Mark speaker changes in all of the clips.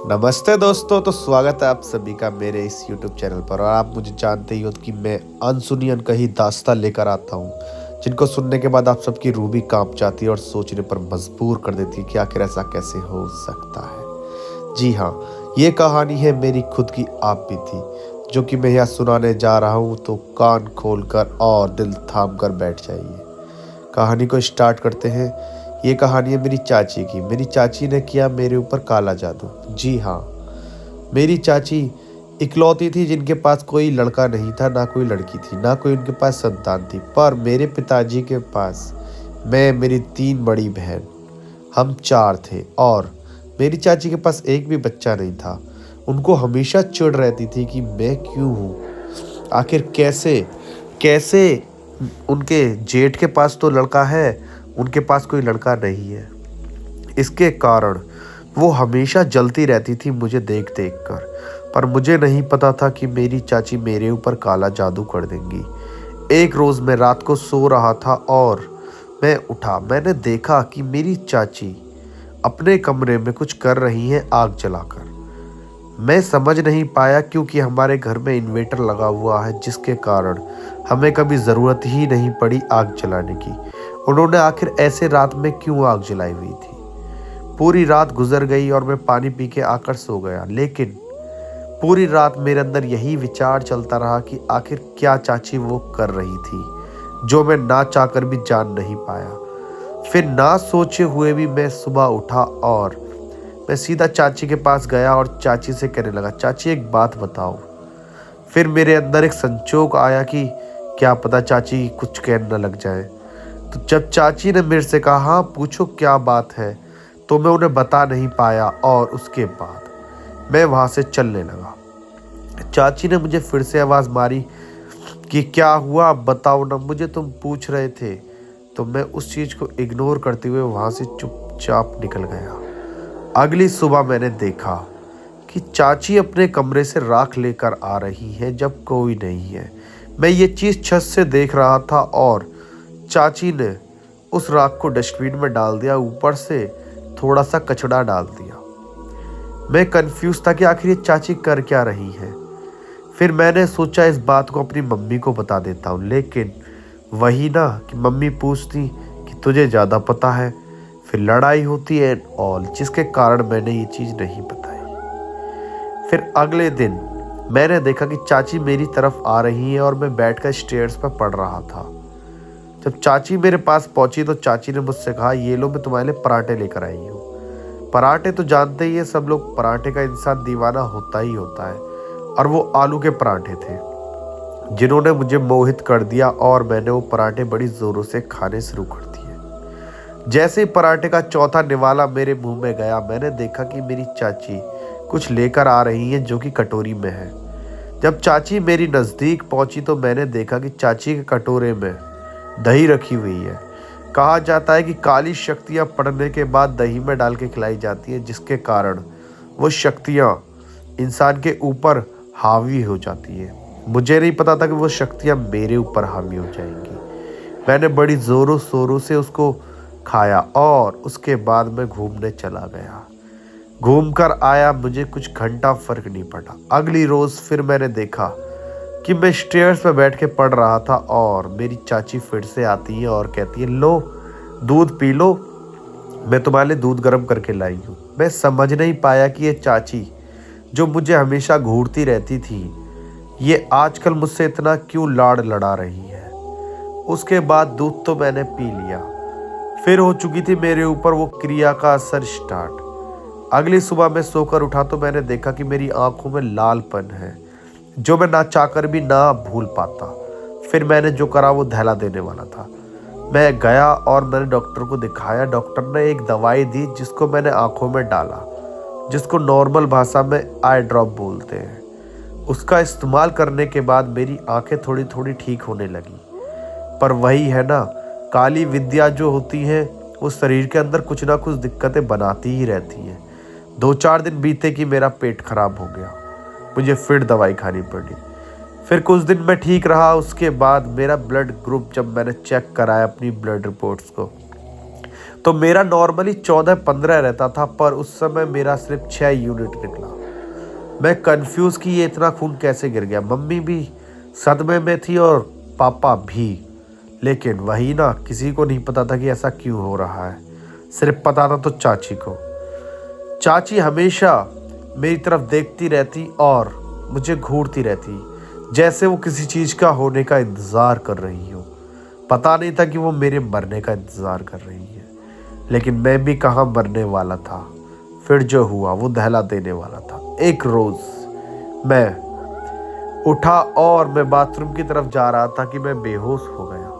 Speaker 1: नमस्ते दोस्तों। तो स्वागत है आप सभी का मेरे इस YouTube चैनल पर। और आप मुझे जानते ही हो कि मैं अनसुनी अनकही दास्तां लेकर आता हूँ, जिनको सुनने के बाद आप सबकी रूह भी कांप जाती है और सोचने पर मजबूर कर देती है कि आखिर ऐसा कैसे हो सकता है। जी हाँ, ये कहानी है मेरी खुद की आप बीती, जो कि मैं यहाँ सुनाने जा रहा हूँ। तो कान खोलकर और दिल थाम कर बैठ जाइए। कहानी को स्टार्ट करते हैं। ये कहानी है मेरी चाची की। मेरी चाची ने किया मेरे ऊपर काला जादू। जी हाँ, मेरी चाची इकलौती थी जिनके पास कोई लड़का नहीं था, ना कोई लड़की थी, ना कोई उनके पास संतान थी। पर मेरे पिताजी के पास मैं, मेरी 3 बड़ी बहन, हम 4 थे। और मेरी चाची के पास एक भी बच्चा नहीं था। उनको हमेशा चिढ़ रहती थी कि मैं क्यों हूँ, आखिर कैसे कैसे उनके जेठ के पास तो लड़का है, उनके पास कोई लड़का नहीं है। इसके कारण वो हमेशा जलती रहती थी मुझे देख देख कर। पर मुझे नहीं पता था कि मेरी चाची मेरे ऊपर काला जादू कर देंगी। एक रोज़ मैं रात को सो रहा था और मैं उठा। मैंने देखा कि मेरी चाची अपने कमरे में कुछ कर रही हैं आग जलाकर। मैं समझ नहीं पाया क्योंकि हमारे घर में इन्वर्टर लगा हुआ है, जिसके कारण हमें कभी ज़रूरत ही नहीं पड़ी आग जलाने की। उन्होंने आखिर ऐसे रात में क्यों आग जलाई हुई थी। पूरी रात गुजर गई और मैं पानी पी के आकर सो गया। लेकिन पूरी रात मेरे अंदर यही विचार चलता रहा कि आखिर क्या चाची वो कर रही थी, जो मैं ना चाहकर भी जान नहीं पाया। फिर ना सोचे हुए भी मैं सुबह उठा और मैं सीधा चाची के पास गया और चाची से कहने लगा, चाची एक बात बताओ। फिर मेरे अंदर एक संचोग आया कि क्या पता चाची कुछ कहने न लग जाए। तो जब चाची ने मेरे से कहा हाँ पूछो क्या बात है, तो मैं उन्हें बता नहीं पाया और उसके बाद मैं वहाँ से चलने लगा। चाची ने मुझे फिर से आवाज़ मारी कि क्या हुआ बताओ ना, मुझे तुम पूछ रहे थे। तो मैं उस चीज़ को इग्नोर करते हुए वहाँ से चुपचाप निकल गया। अगली सुबह मैंने देखा कि चाची अपने कमरे से राख लेकर आ रही है जब कोई नहीं है। मैं ये चीज़ छत से देख रहा था और चाची ने उस राख को डस्टबिन में डाल दिया, ऊपर से थोड़ा सा कचड़ा डाल दिया। मैं कंफ्यूज था कि आखिर ये चाची कर क्या रही है। फिर मैंने सोचा इस बात को अपनी मम्मी को बता देता हूँ, लेकिन वही ना कि मम्मी पूछती कि तुझे ज़्यादा पता है, फिर लड़ाई होती है और जिसके कारण मैंने ये चीज़ नहीं बताई। फिर अगले दिन मैंने देखा कि चाची मेरी तरफ आ रही है और मैं बैठकर स्टेयर्स पर पढ़ रहा था। जब चाची मेरे पास पहुंची तो चाची ने मुझसे कहा, ये लो मैं तुम्हारे लिए पराठे लेकर आई हूँ। पराठे तो जानते ही है सब लोग, पराठे का इंसान दीवाना होता ही होता है। और वो आलू के पराठे थे जिन्होंने मुझे मोहित कर दिया और मैंने वो पराठे बड़ी ज़ोरों से खाने शुरू कर दिए। जैसे ही पराठे का चौथा निवाला मेरे मुंह में गया, मैंने देखा कि मेरी चाची कुछ लेकर आ रही है जो कि कटोरी में है। जब चाची मेरी नज़दीक पहुंची तो मैंने देखा कि चाची के कटोरे में दही रखी हुई है। कहा जाता है कि काली शक्तियाँ पड़ने के बाद दही में डाल के खिलाई जाती हैं, जिसके कारण वो शक्तियाँ इंसान के ऊपर हावी हो जाती है। मुझे नहीं पता था कि वो शक्तियाँ मेरे ऊपर हावी हो जाएंगी। मैंने बड़ी ज़ोरों शोरों से उसको खाया और उसके बाद मैं घूमने चला गया। घूम कर आया, मुझे कुछ घंटा फर्क नहीं पड़ा। अगली रोज़ फिर मैंने देखा कि मैं स्टेयर्स पर बैठ के पढ़ रहा था और मेरी चाची फिर से आती है और कहती है, लो दूध पी लो, मैं तुम्हारे लिए दूध गर्म करके लाई हूँ। मैं समझ नहीं पाया कि ये चाची जो मुझे हमेशा घूरती रहती थी, ये आजकल मुझसे इतना क्यों लाड़ लड़ा रही है। उसके बाद दूध तो मैंने पी लिया। फिर हो चुकी थी मेरे ऊपर वो क्रिया का असर स्टार्ट। अगली सुबह मैं सोकर उठा तो मैंने देखा कि मेरी आंखों में लालपन है, जो मैं ना चाहकर भी ना भूल पाता। फिर मैंने जो करा वो धैला देने वाला था। मैं गया और मैंने डॉक्टर को दिखाया। डॉक्टर ने एक दवाई दी जिसको मैंने आंखों में डाला, जिसको नॉर्मल भाषा में आई ड्रॉप बोलते हैं। उसका इस्तेमाल करने के बाद मेरी आंखें थोड़ी थोड़ी ठीक होने लगी। पर वही है ना, काली विद्या जो होती है वो शरीर के अंदर कुछ ना कुछ दिक्कतें बनाती ही रहती हैं। 2-4 दिन बीते कि मेरा पेट खराब हो गया, मुझे फिर दवाई खानी पड़ी। फिर कुछ दिन मैं ठीक रहा। उसके बाद मेरा ब्लड ग्रुप जब मैंने चेक कराया अपनी ब्लड रिपोर्ट्स को, तो मेरा नॉर्मली 14-15 रहता था, पर उस समय मेरा सिर्फ 6 यूनिट निकला। मैं कंफ्यूज कि ये इतना खून कैसे गिर गया। मम्मी भी सदमे में थी और पापा भी, लेकिन वही ना, किसी को नहीं पता था कि ऐसा क्यों हो रहा है। सिर्फ पता था तो चाची को। चाची हमेशा मेरी तरफ देखती रहती और मुझे घूरती रहती, जैसे वो किसी चीज़ का होने का इंतज़ार कर रही हो। पता नहीं था कि वो मेरे मरने का इंतज़ार कर रही है, लेकिन मैं भी कहाँ मरने वाला था। फिर जो हुआ वो दहला देने वाला था। एक रोज़ मैं उठा और मैं बाथरूम की तरफ जा रहा था कि मैं बेहोश हो गया।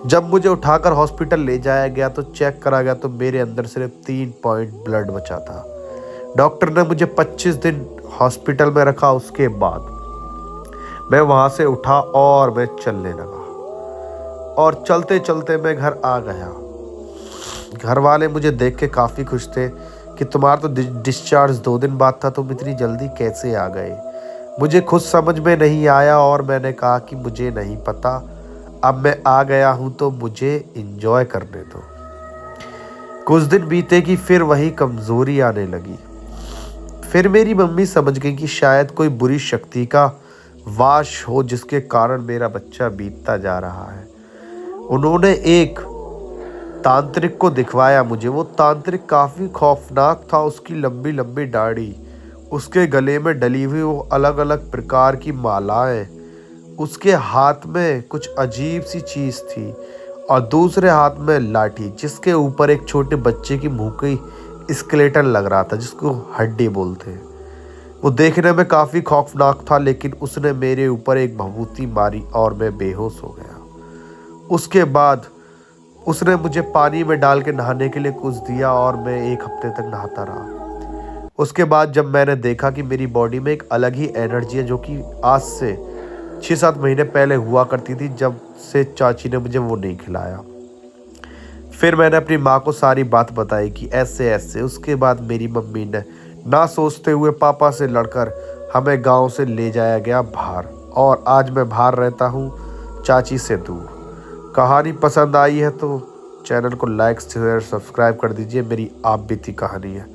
Speaker 1: जब मुझे उठाकर हॉस्पिटल ले जाया गया तो चेक करा गया तो मेरे अंदर सिर्फ 3 पॉइंट ब्लड बचा था। डॉक्टर ने मुझे 25 दिन हॉस्पिटल में रखा। उसके बाद मैं वहाँ से उठा और मैं चलने लगा, और चलते चलते मैं घर आ गया। घर वाले मुझे देख के काफ़ी खुश थे कि तुम्हारा तो डिस्चार्ज 2 दिन बाद था, तुम इतनी जल्दी कैसे आ गए। मुझे खुद समझ में नहीं आया और मैंने कहा कि मुझे नहीं पता, अब मैं आ गया हूँ तो मुझे एंजॉय करने दो। कुछ दिन बीते कि फिर वही कमज़ोरी आने लगी। फिर मेरी मम्मी समझ गई कि शायद कोई बुरी शक्ति का वास हो जिसके कारण मेरा बच्चा बीतता जा रहा है। उन्होंने एक तांत्रिक को दिखवाया मुझे। वो तांत्रिक काफ़ी खौफनाक था। उसकी लंबी लंबी दाढ़ी, उसके गले में डली हुई वो अलग अलग प्रकार की मालाएं, उसके हाथ में कुछ अजीब सी चीज़ थी और दूसरे हाथ में लाठी, जिसके ऊपर एक छोटे बच्चे की मुंह की स्केलेटन लग रहा था, जिसको हड्डी बोलते हैं। वो देखने में काफ़ी खौफनाक था, लेकिन उसने मेरे ऊपर एक भभूति मारी और मैं बेहोश हो गया। उसके बाद उसने मुझे पानी में डाल के नहाने के लिए कुछ दिया और मैं 1 हफ्ते तक नहाता रहा। उसके बाद जब मैंने देखा कि मेरी बॉडी में एक अलग ही एनर्जी है, जो कि आज से 6-7 महीने पहले हुआ करती थी, जब से चाची ने मुझे वो नहीं खिलाया। फिर मैंने अपनी माँ को सारी बात बताई कि ऐसे ऐसे। उसके बाद मेरी मम्मी ने ना सोचते हुए पापा से लड़कर हमें गांव से ले जाया गया बाहर, और आज मैं बाहर रहता हूँ, चाची से दूर। कहानी पसंद आई है तो चैनल को लाइक शेयर सब्सक्राइब कर दीजिए। मेरी आप बीती कहानी है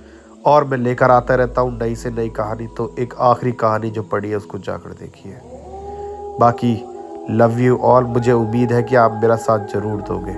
Speaker 1: और मैं लेकर आता रहता हूँ नई से नई कहानी। तो एक आखिरी कहानी जो पढ़ी है उसको जाकर देखिए। बाकी लव यू ऑल। मुझे उम्मीद है कि आप मेरा साथ ज़रूर दोगे।